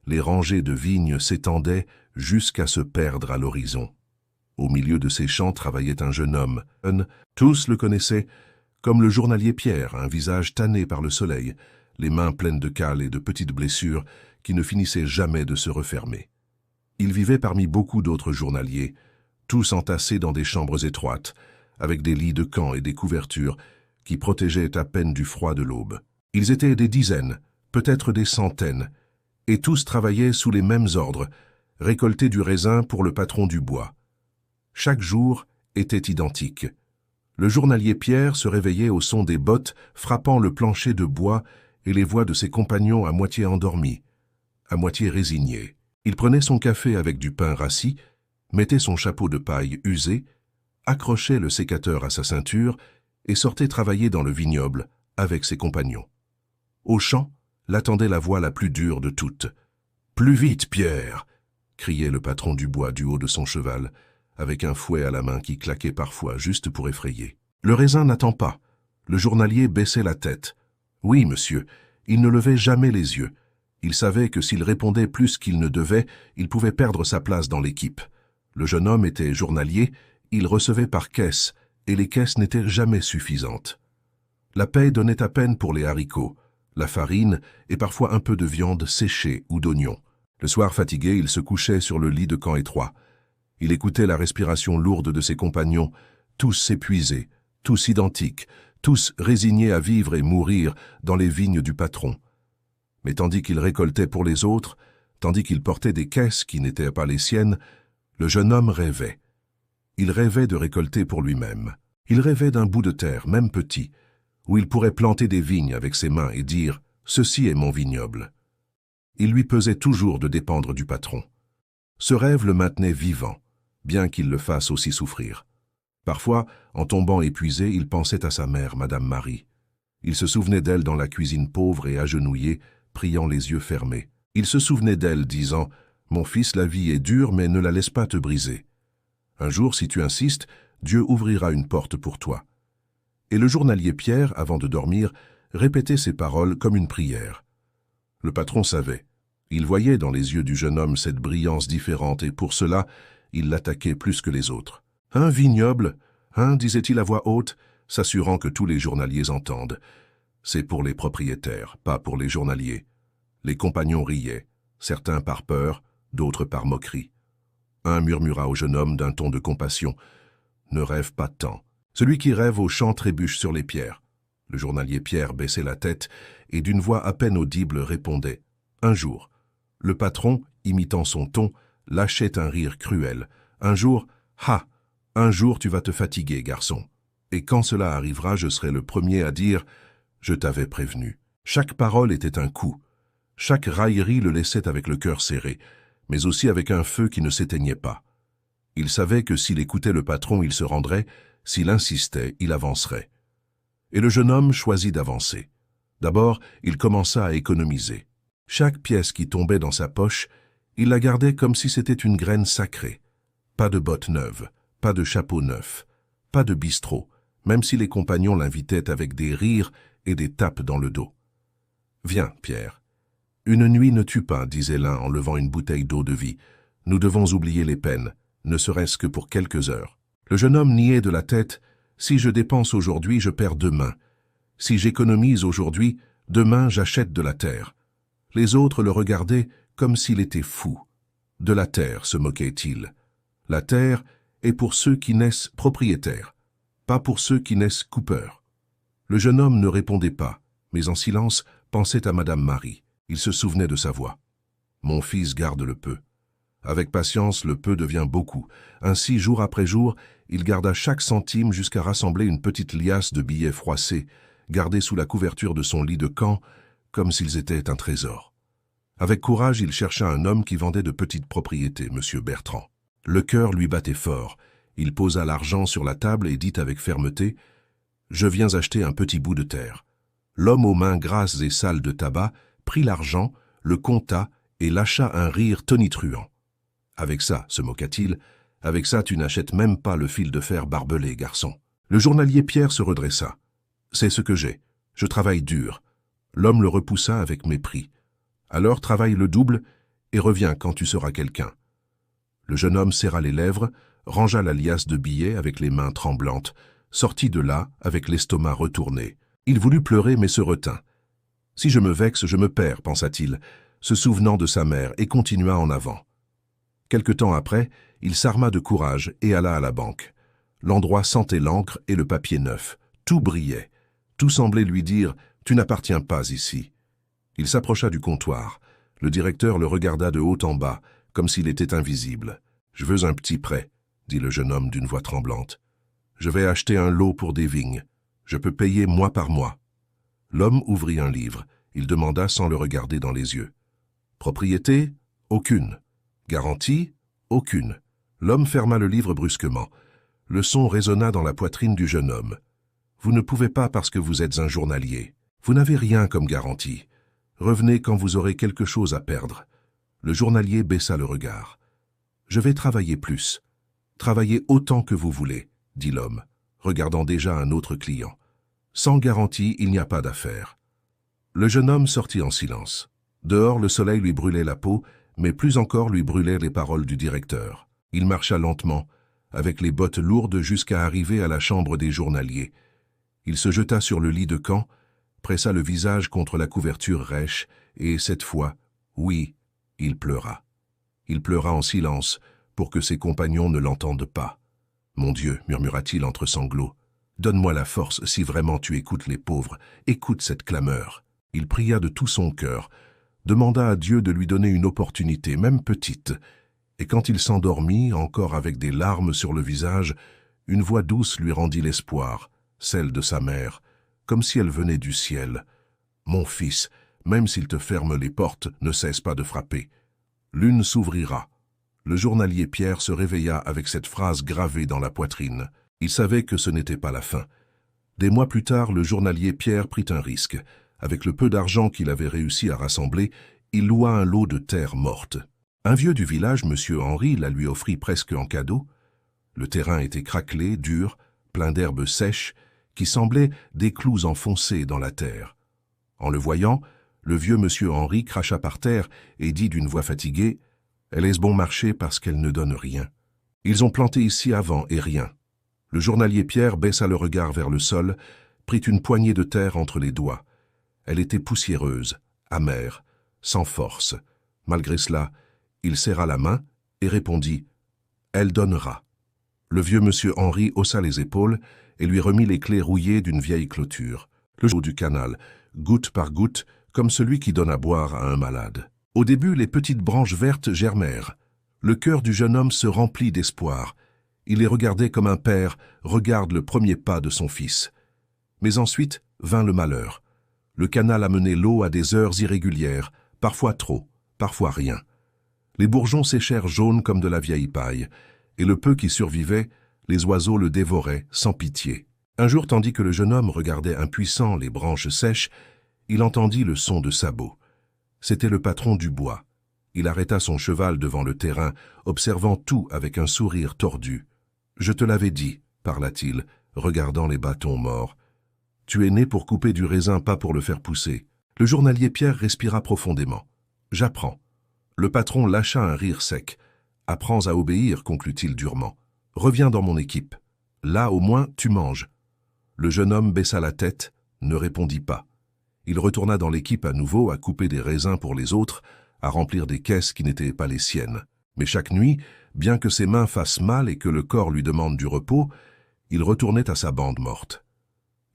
Les rangées de vignes s'étendaient jusqu'à se perdre à l'horizon. Au milieu de ces champs travaillait un jeune homme. Tous le connaissaient comme le journalier Pierre, un visage tanné par le soleil, les mains pleines de cales et de petites blessures qui ne finissaient jamais de se refermer. Il vivait parmi beaucoup d'autres journaliers, tous entassés dans des chambres étroites, avec des lits de camp et des couvertures qui protégeaient à peine du froid de l'aube. Ils étaient des dizaines, peut-être des centaines, et tous travaillaient sous les mêmes ordres, récolter du raisin pour le patron du bois. Chaque jour était identique. Le journalier Pierre se réveillait au son des bottes frappant le plancher de bois et les voix de ses compagnons à moitié endormis, à moitié résignés. Il prenait son café avec du pain rassis, mettait son chapeau de paille usé, accrochait le sécateur à sa ceinture et sortait travailler dans le vignoble avec ses compagnons. Au champ, l'attendait la voix la plus dure de toutes. « Plus vite, Pierre !» criait le patron du bois du haut de son cheval, avec un fouet à la main qui claquait parfois juste pour effrayer. Le raisin n'attend pas. Le journalier baissait la tête. Oui, monsieur, il ne levait jamais les yeux. Il savait que s'il répondait plus qu'il ne devait, il pouvait perdre sa place dans l'équipe. Le jeune homme était journalier, il recevait par caisse, et les caisses n'étaient jamais suffisantes. La paie donnait à peine pour les haricots, la farine et parfois un peu de viande séchée ou d'oignons. Le soir fatigué, il se couchait sur le lit de camp étroit. Il écoutait la respiration lourde de ses compagnons, tous épuisés, tous identiques, tous résignés à vivre et mourir dans les vignes du patron. Mais tandis qu'il récoltait pour les autres, tandis qu'il portait des caisses qui n'étaient pas les siennes, le jeune homme rêvait. Il rêvait de récolter pour lui-même. Il rêvait d'un bout de terre, même petit, où il pourrait planter des vignes avec ses mains et dire « Ceci est mon vignoble ». Il lui pesait toujours de dépendre du patron. Ce rêve le maintenait vivant, bien qu'il le fasse aussi souffrir. Parfois, en tombant épuisé, il pensait à sa mère, Madame Marie. Il se souvenait d'elle dans la cuisine pauvre et agenouillée, priant les yeux fermés. Il se souvenait d'elle, disant « Mon fils, la vie est dure, mais ne la laisse pas te briser. Un jour, si tu insistes, Dieu ouvrira une porte pour toi. » Et le journalier Pierre, avant de dormir, répétait ces paroles comme une prière. Le patron savait. Il voyait dans les yeux du jeune homme cette brillance différente et pour cela, il l'attaquait plus que les autres. « Un vignoble, hein, disait-il à voix haute, s'assurant que tous les journaliers entendent. C'est pour les propriétaires, pas pour les journaliers. » Les compagnons riaient, certains par peur, d'autres par moquerie. Un murmura au jeune homme d'un ton de compassion. « Ne rêve pas tant. Celui qui rêve au champ trébuche sur les pierres. » Le journalier Pierre baissait la tête et d'une voix à peine audible répondait. Un jour, le patron, imitant son ton, lâchait un rire cruel. Un jour, « Ha! Un jour tu vas te fatiguer, garçon. Et quand cela arrivera, je serai le premier à dire « Je t'avais prévenu ». Chaque parole était un coup. Chaque raillerie le laissait avec le cœur serré, mais aussi avec un feu qui ne s'éteignait pas. Il savait que s'il écoutait le patron, il se rendrait, s'il insistait, il avancerait. Et le jeune homme choisit d'avancer. D'abord, il commença à économiser. Chaque pièce qui tombait dans sa poche, il la gardait comme si c'était une graine sacrée. Pas de bottes neuves, pas de chapeau neuf, pas de bistrot, même si les compagnons l'invitaient avec des rires et des tapes dans le dos. « Viens, Pierre. Une nuit ne tue pas, disait l'un en levant une bouteille d'eau de vie. Nous devons oublier les peines, ne serait-ce que pour quelques heures. » Le jeune homme niait de la tête. « Si je dépense aujourd'hui, je perds demain. Si j'économise aujourd'hui, demain j'achète de la terre. » Les autres le regardaient comme s'il était fou. De la terre, se moquait-il. La terre est pour ceux qui naissent propriétaires, pas pour ceux qui naissent coupeurs. Le jeune homme ne répondait pas, mais en silence pensait à Madame Marie. Il se souvenait de sa voix. « Mon fils garde le peu. » Avec patience, le peu devient beaucoup. Ainsi, jour après jour, il garda chaque centime jusqu'à rassembler une petite liasse de billets froissés, gardés sous la couverture de son lit de camp, comme s'ils étaient un trésor. Avec courage, il chercha un homme qui vendait de petites propriétés, M. Bertrand. Le cœur lui battait fort. Il posa l'argent sur la table et dit avec fermeté « Je viens acheter un petit bout de terre. » L'homme aux mains grasses et sales de tabac prit l'argent, le compta et lâcha un rire tonitruant. « Avec ça, se moqua-t-il, avec ça tu n'achètes même pas le fil de fer barbelé, garçon. » Le journalier Pierre se redressa. « C'est ce que j'ai. Je travaille dur. » L'homme le repoussa avec mépris. « Alors travaille le double et reviens quand tu seras quelqu'un. » Le jeune homme serra les lèvres, rangea la liasse de billets avec les mains tremblantes, sortit de là avec l'estomac retourné. Il voulut pleurer mais se retint. « Si je me vexe, je me perds, » pensa-t-il, se souvenant de sa mère, et continua en avant. Quelque temps après, il s'arma de courage et alla à la banque. L'endroit sentait l'encre et le papier neuf. Tout brillait. Tout semblait lui dire « Tu n'appartiens pas ici ». Il s'approcha du comptoir. Le directeur le regarda de haut en bas, comme s'il était invisible. « Je veux un petit prêt, » dit le jeune homme d'une voix tremblante. « Je vais acheter un lot pour des vignes. Je peux payer mois par mois. » L'homme ouvrit un livre. Il demanda sans le regarder dans les yeux. « Propriété? Aucune. Garantie? Aucune. » L'homme ferma le livre brusquement. Le son résonna dans la poitrine du jeune homme. « Vous ne pouvez pas parce que vous êtes un journalier. Vous n'avez rien comme garantie. Revenez quand vous aurez quelque chose à perdre. » Le journalier baissa le regard. « Je vais travailler plus. Travaillez autant que vous voulez, » dit l'homme, regardant déjà un autre client. « Sans garantie, il n'y a pas d'affaire. » Le jeune homme sortit en silence. Dehors, le soleil lui brûlait la peau, mais plus encore lui brûlaient les paroles du directeur. Il marcha lentement, avec les bottes lourdes jusqu'à arriver à la chambre des journaliers. Il se jeta sur le lit de camp, pressa le visage contre la couverture rêche, et cette fois, oui, il pleura. Il pleura en silence, pour que ses compagnons ne l'entendent pas. « Mon Dieu, » murmura-t-il entre sanglots, « donne-moi la force si vraiment tu écoutes les pauvres, écoute cette clameur. » Il pria de tout son cœur, demanda à Dieu de lui donner une opportunité, même petite, et quand il s'endormit, encore avec des larmes sur le visage, une voix douce lui rendit l'espoir, celle de sa mère, comme si elle venait du ciel. « Mon fils, même s'il te ferme les portes, ne cesse pas de frapper. L'une s'ouvrira. » Le journalier Pierre se réveilla avec cette phrase gravée dans la poitrine. Il savait que ce n'était pas la fin. Des mois plus tard, le journalier Pierre prit un risque. Avec le peu d'argent qu'il avait réussi à rassembler, il loua un lot de terre morte. Un vieux du village, M. Henri, la lui offrit presque en cadeau. Le terrain était craquelé, dur, plein d'herbes sèches, qui semblaient des clous enfoncés dans la terre. En le voyant, le vieux M. Henri cracha par terre et dit d'une voix fatiguée « Elle est bon marché parce qu'elle ne donne rien. Ils ont planté ici avant et rien. » Le journalier Pierre baissa le regard vers le sol, prit une poignée de terre entre les doigts. Elle était poussiéreuse, amère, sans force. Malgré cela, il serra la main et répondit « Elle donnera ». Le vieux monsieur Henri haussa les épaules et lui remit les clés rouillées d'une vieille clôture. Le jour du canal, goutte par goutte, comme celui qui donne à boire à un malade. Au début, les petites branches vertes germèrent. Le cœur du jeune homme se remplit d'espoir. Il les regardait comme un père regarde le premier pas de son fils. Mais ensuite vint le malheur. Le canal amenait l'eau à des heures irrégulières, parfois trop, parfois rien. Les bourgeons séchèrent jaunes comme de la vieille paille, et le peu qui survivait, les oiseaux le dévoraient sans pitié. Un jour, tandis que le jeune homme regardait impuissant les branches sèches, il entendit le son de sabots. C'était le patron du bois. Il arrêta son cheval devant le terrain, observant tout avec un sourire tordu. « Je te l'avais dit, » parla-t-il, regardant les bâtons morts. « Tu es né pour couper du raisin, pas pour le faire pousser. » Le journalier Pierre respira profondément. « J'apprends. » Le patron lâcha un rire sec. « Apprends à obéir, » conclut-il durement. « Reviens dans mon équipe. Là, au moins, tu manges. » Le jeune homme baissa la tête, ne répondit pas. Il retourna dans l'équipe à nouveau à couper des raisins pour les autres, à remplir des caisses qui n'étaient pas les siennes. Mais chaque nuit, bien que ses mains fassent mal et que le corps lui demande du repos, il retournait à sa bande morte.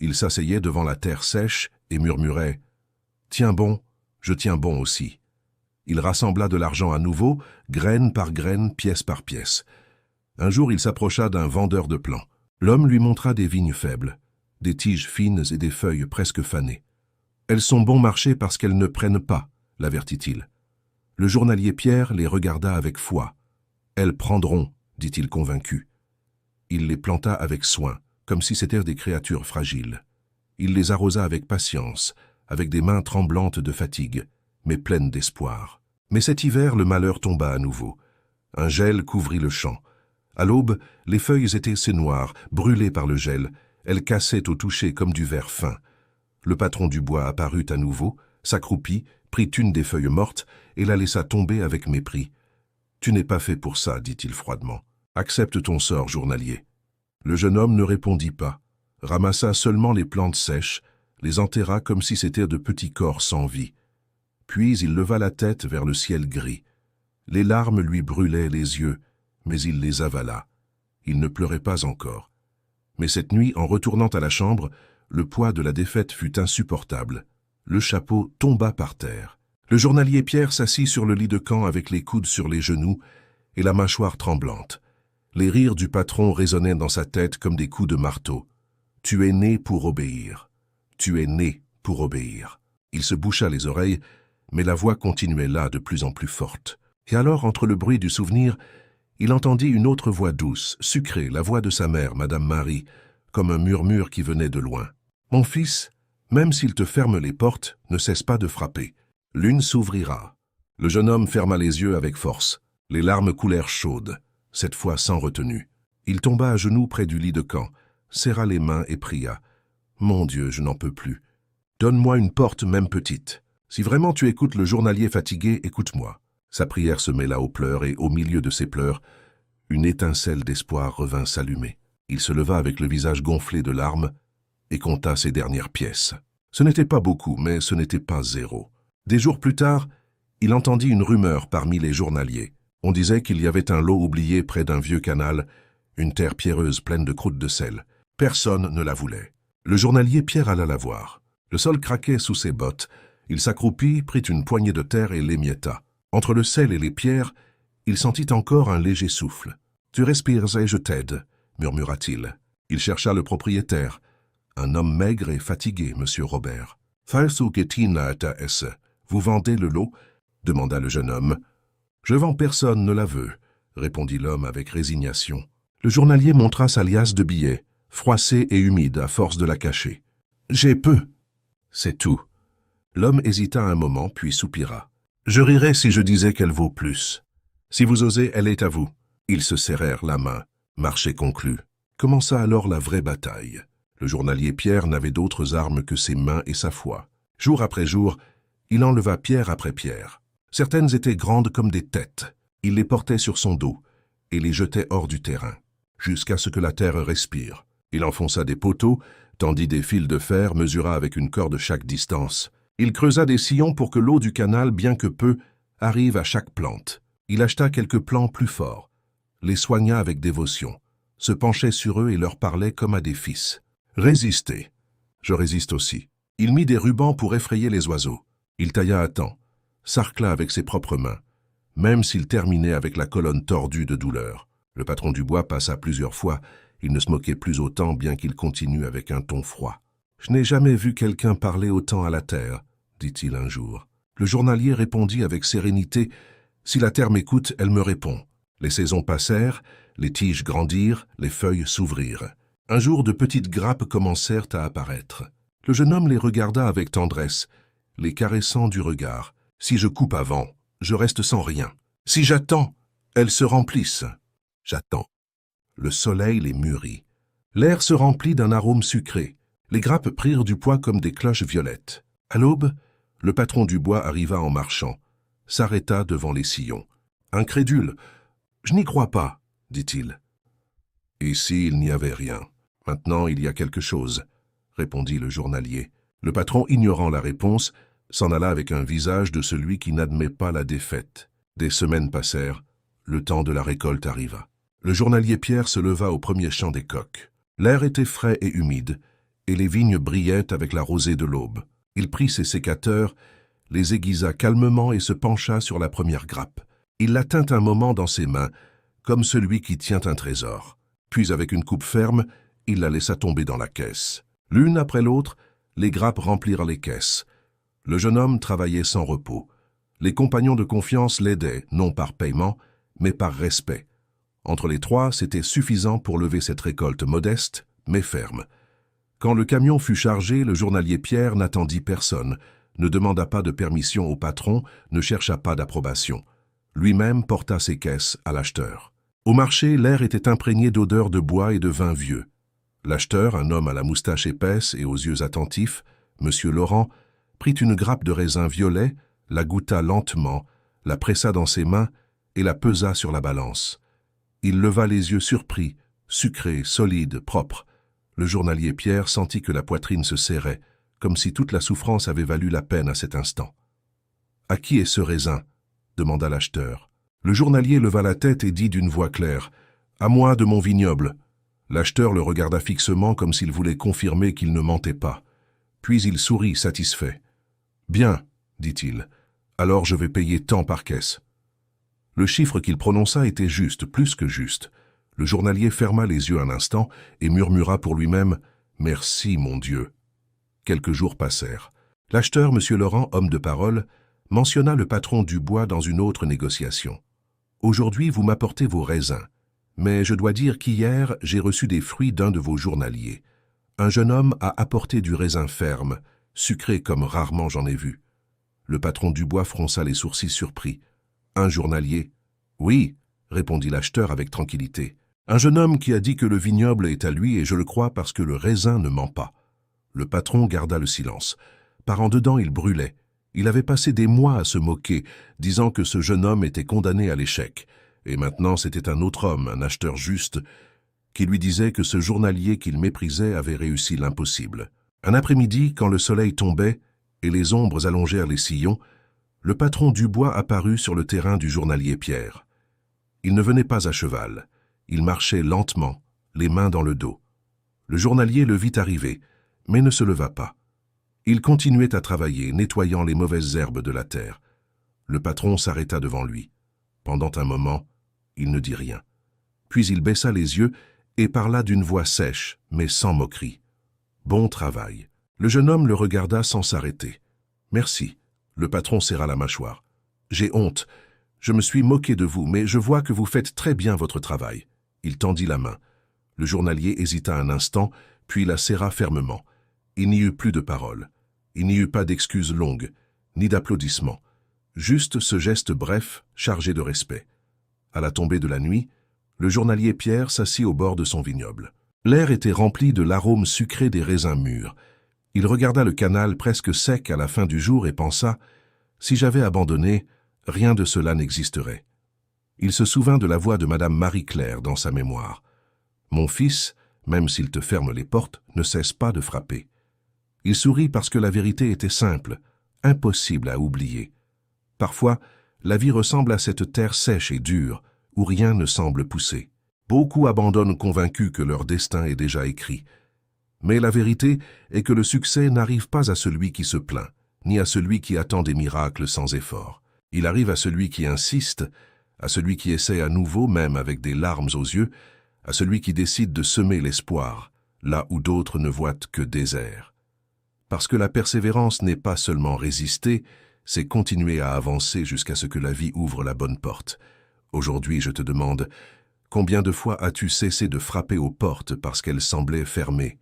Il s'asseyait devant la terre sèche et murmurait « Tiens bon, je tiens bon aussi ». Il rassembla de l'argent à nouveau, graine par graine, pièce par pièce. Un jour, il s'approcha d'un vendeur de plants. L'homme lui montra des vignes faibles, des tiges fines et des feuilles presque fanées. « Elles sont bon marché parce qu'elles ne prennent pas », l'avertit-il. Le journalier Pierre les regarda avec foi. « Elles prendront », dit-il convaincu. Il les planta avec soin, comme si c'étaient des créatures fragiles. Il les arrosa avec patience, avec des mains tremblantes de fatigue, mais pleines d'espoir. Mais cet hiver, le malheur tomba à nouveau. Un gel couvrit le champ. À l'aube, les feuilles étaient si noires, brûlées par le gel. Elles cassaient au toucher comme du verre fin. Le patron du bois apparut à nouveau, s'accroupit, prit une des feuilles mortes et la laissa tomber avec mépris. « Tu n'es pas fait pour ça, dit-il froidement. Accepte ton sort, journalier. » Le jeune homme ne répondit pas, ramassa seulement les plantes sèches, les enterra comme si c'étaient de petits corps sans vie. Puis il leva la tête vers le ciel gris. Les larmes lui brûlaient les yeux, mais il les avala. Il ne pleurait pas encore. Mais cette nuit, en retournant à la chambre, le poids de la défaite fut insupportable. Le chapeau tomba par terre. Le journalier Pierre s'assit sur le lit de camp avec les coudes sur les genoux et la mâchoire tremblante. Les rires du patron résonnaient dans sa tête comme des coups de marteau. « Tu es né pour obéir. Tu es né pour obéir. » Il se boucha les oreilles, mais la voix continuait là de plus en plus forte. Et alors, entre le bruit du souvenir, il entendit une autre voix douce, sucrée, la voix de sa mère, Madame Marie, comme un murmure qui venait de loin. « Mon fils, même s'il te ferme les portes, ne cesse pas de frapper. L'une s'ouvrira. » Le jeune homme ferma les yeux avec force. Les larmes coulèrent chaudes, cette fois sans retenue. Il tomba à genoux près du lit de camp, serra les mains et pria. « Mon Dieu, je n'en peux plus. Donne-moi une porte même petite. Si vraiment tu écoutes le journalier fatigué, écoute-moi. » Sa prière se mêla aux pleurs et, au milieu de ses pleurs, une étincelle d'espoir revint s'allumer. Il se leva avec le visage gonflé de larmes et compta ses dernières pièces. Ce n'était pas beaucoup, mais ce n'était pas zéro. Des jours plus tard, il entendit une rumeur parmi les journaliers. On disait qu'il y avait un lot oublié près d'un vieux canal, une terre pierreuse pleine de croûtes de sel. Personne ne la voulait. Le journalier Pierre alla la voir. Le sol craquait sous ses bottes. Il s'accroupit, prit une poignée de terre et l'émietta. Entre le sel et les pierres, il sentit encore un léger souffle. « Tu respires et je t'aide, » murmura-t-il. Il chercha le propriétaire, un homme maigre et fatigué, monsieur Robert. « Vous vendez le lot ?» demanda le jeune homme. « Je vends personne ne la veut, » répondit l'homme avec résignation. Le journalier montra sa liasse de billets, froissée et humide à force de la cacher. « J'ai peu. » C'est tout. L'homme hésita un moment, puis soupira. « Je rirais si je disais qu'elle vaut plus. Si vous osez, elle est à vous. » Ils se serrèrent la main. Marché conclu. Commença alors la vraie bataille. Le journalier Pierre n'avait d'autres armes que ses mains et sa foi. Jour après jour, il enleva pierre après pierre. Certaines étaient grandes comme des têtes. Il les portait sur son dos et les jetait hors du terrain, jusqu'à ce que la terre respire. Il enfonça des poteaux, tendit des fils de fer, mesura avec une corde chaque distance. Il creusa des sillons pour que l'eau du canal, bien que peu, arrive à chaque plante. Il acheta quelques plants plus forts, les soigna avec dévotion, se penchait sur eux et leur parlait comme à des fils. « Résistez. Je résiste aussi. » Il mit des rubans pour effrayer les oiseaux. Il tailla à temps, sarcla avec ses propres mains, même s'il terminait avec la colonne tordue de douleur. Le patron du bois passa plusieurs fois. Il ne se moquait plus autant, bien qu'il continue avec un ton froid. « Je n'ai jamais vu quelqu'un parler autant à la terre, » dit-il un jour. Le journalier répondit avec sérénité. « Si la terre m'écoute, elle me répond. » Les saisons passèrent, les tiges grandirent, les feuilles s'ouvrirent. Un jour, de petites grappes commencèrent à apparaître. Le jeune homme les regarda avec tendresse, les caressant du regard. « Si je coupe avant, je reste sans rien. Si j'attends, elles se remplissent. J'attends. » Le soleil les mûrit. L'air se remplit d'un arôme sucré. Les grappes prirent du poids comme des cloches violettes. À l'aube, le patron du bois arriva en marchant, s'arrêta devant les sillons. Incrédule. « Je n'y crois pas, » dit-il. « Ici, il n'y avait rien. Maintenant, il y a quelque chose, » répondit le journalier. Le patron, ignorant la réponse, s'en alla avec un visage de celui qui n'admet pas la défaite. Des semaines passèrent, le temps de la récolte arriva. Le journalier Pierre se leva au premier chant des coqs. L'air était frais et humide, et les vignes brillaient avec la rosée de l'aube. Il prit ses sécateurs, les aiguisa calmement et se pencha sur la première grappe. Il la tint un moment dans ses mains, comme celui qui tient un trésor. Puis, avec une coupe ferme, il la laissa tomber dans la caisse. L'une après l'autre, les grappes remplirent les caisses. Le jeune homme travaillait sans repos. Les compagnons de confiance l'aidaient, non par paiement, mais par respect. Entre les trois, c'était suffisant pour lever cette récolte modeste, mais ferme. Quand le camion fut chargé, le journalier Pierre n'attendit personne, ne demanda pas de permission au patron, ne chercha pas d'approbation. Lui-même porta ses caisses à l'acheteur. Au marché, l'air était imprégné d'odeurs de bois et de vin vieux. L'acheteur, un homme à la moustache épaisse et aux yeux attentifs, M. Laurent, prit une grappe de raisin violet, la goûta lentement, la pressa dans ses mains et la pesa sur la balance. Il leva les yeux surpris, sucrés, solides, propres. Le journalier Pierre sentit que la poitrine se serrait, comme si toute la souffrance avait valu la peine à cet instant. « À qui est ce raisin ?» demanda l'acheteur. Le journalier leva la tête et dit d'une voix claire « À moi de mon vignoble !» L'acheteur le regarda fixement comme s'il voulait confirmer qu'il ne mentait pas. Puis il sourit, satisfait. « Bien, dit-il, alors je vais payer tant par caisse. » Le chiffre qu'il prononça était juste, plus que juste. Le journalier ferma les yeux un instant et murmura pour lui-même « Merci, mon Dieu !» Quelques jours passèrent. L'acheteur, M. Laurent, homme de parole, mentionna le patron Dubois dans une autre négociation. « Aujourd'hui, vous m'apportez vos raisins, mais je dois dire qu'hier, j'ai reçu des fruits d'un de vos journaliers. Un jeune homme a apporté du raisin ferme, sucré comme rarement j'en ai vu. » Le patron Dubois fronça les sourcils surpris. « Un journalier ?»« Oui, » répondit l'acheteur avec tranquillité. « Un jeune homme qui a dit que le vignoble est à lui et je le crois parce que le raisin ne ment pas. » Le patron garda le silence. Par en dedans, il brûlait. Il avait passé des mois à se moquer, disant que ce jeune homme était condamné à l'échec. Et maintenant, c'était un autre homme, un acheteur juste, qui lui disait que ce journalier qu'il méprisait avait réussi l'impossible. Un après-midi, quand le soleil tombait et les ombres allongèrent les sillons, le patron Dubois apparut sur le terrain du journalier Pierre. Il ne venait pas à cheval. Il marchait lentement, les mains dans le dos. Le journalier le vit arriver, mais ne se leva pas. Il continuait à travailler, nettoyant les mauvaises herbes de la terre. Le patron s'arrêta devant lui. Pendant un moment, il ne dit rien. Puis il baissa les yeux et parla d'une voix sèche, mais sans moquerie. « Bon travail. » Le jeune homme le regarda sans s'arrêter. « Merci. » Le patron serra la mâchoire. « J'ai honte. Je me suis moqué de vous, mais je vois que vous faites très bien votre travail. » Il tendit la main. Le journalier hésita un instant, puis la serra fermement. Il n'y eut plus de paroles. Il n'y eut pas d'excuses longues, ni d'applaudissements. Juste ce geste bref, chargé de respect. À la tombée de la nuit, le journalier Pierre s'assit au bord de son vignoble. L'air était rempli de l'arôme sucré des raisins mûrs. Il regarda le canal presque sec à la fin du jour et pensa « Si j'avais abandonné, rien de cela n'existerait. » Il se souvint de la voix de Madame Marie-Claire dans sa mémoire. « Mon fils, même s'il te ferme les portes, ne cesse pas de frapper. » Il sourit parce que la vérité était simple, impossible à oublier. Parfois, la vie ressemble à cette terre sèche et dure, où rien ne semble pousser. Beaucoup abandonnent convaincus que leur destin est déjà écrit. Mais la vérité est que le succès n'arrive pas à celui qui se plaint, ni à celui qui attend des miracles sans effort. Il arrive à celui qui insiste, à celui qui essaie à nouveau, même avec des larmes aux yeux, à celui qui décide de semer l'espoir, là où d'autres ne voient que désert. Parce que la persévérance n'est pas seulement résister, c'est continuer à avancer jusqu'à ce que la vie ouvre la bonne porte. Aujourd'hui, je te demande, combien de fois as-tu cessé de frapper aux portes parce qu'elles semblaient fermées?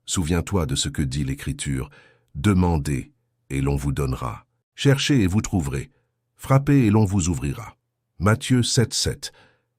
Souviens-toi de ce que dit l'Écriture, « Demandez, et l'on vous donnera. Cherchez et vous trouverez. Frappez et l'on vous ouvrira. » Matthieu 7,7.